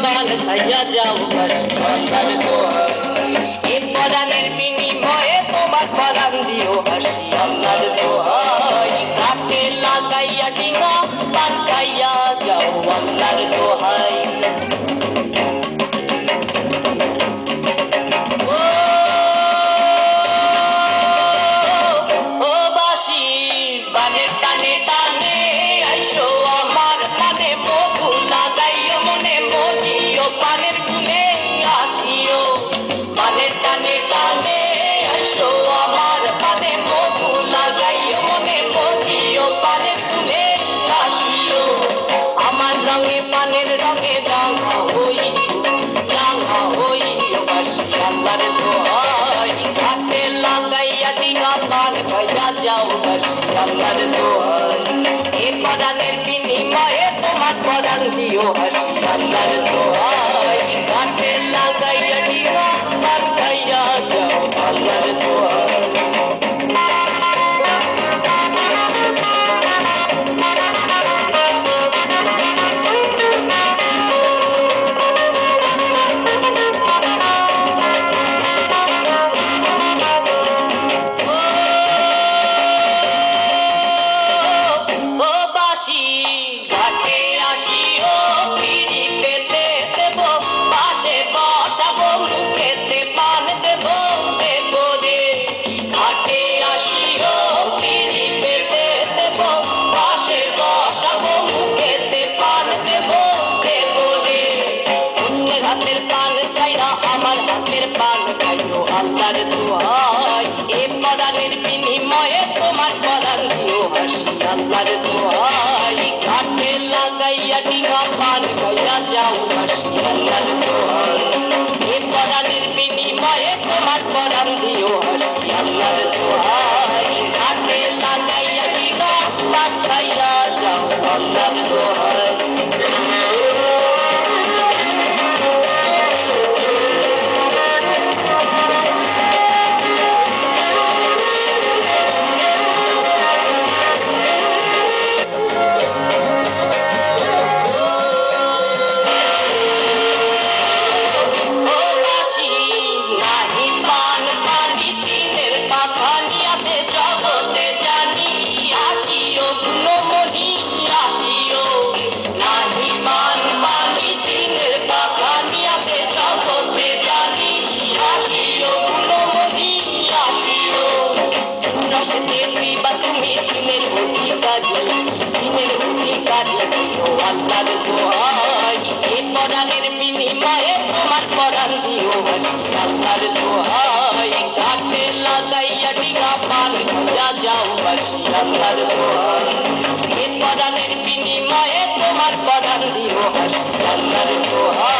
পান খাইয়া যাও বাসি আল্লাহর দোহাই এ পরাণের বিনিময়ে তোমার পরাণ দিও হাসি আল্লাহর দোহাই ঘাটে লাগাইয়া ডিঙা পান খাইয়া যাও আল্লাহর দোহাই পানের রঙে রাঙা হই বাসি আল্লাহর দোহাই ঘাটে লাগাইয়া ডিঙা পান খাইয়া যাও বাসি আল্লাহর দোহাই এ পরাণের বিনিময়ে তোমার পরাণ দিও হাসি আল্লাহর দোহাই ঘাটে লাগাইয়া ডিঙা পান খাইয়া যাও আল্লাহর দোহাই আল্লাহর দোহাই এ পরাণের বিনিময়ে তোমার পরাণ দিও হাসি আল্লাহর দোহাই ঘাটে লাগাইয়া ডিঙা পান খাইয়া যাও হাসি আল্লাহর দোহাই এ পরাণের বিনিময়ে তোমার পরাণ দিও হাসি আল্লাহর দোহাই ঘাটে লাগাইয়া ডিঙা পান খাইয়া যাও আল্লাহর দোহাই আল্লাহর দোহাই এ পরাণের বিনিময়ে তোমার পরাণ দিও হাসি আল্লাহর দোহাই ঘাটে লাগাইয়া ডিঙা পান খাইয়া যাও বাসি আল্লাহর দোহাই এ পরাণের বিনিময়ে তোমার পরাণ দিও হাসি আল্লাহর দোহাই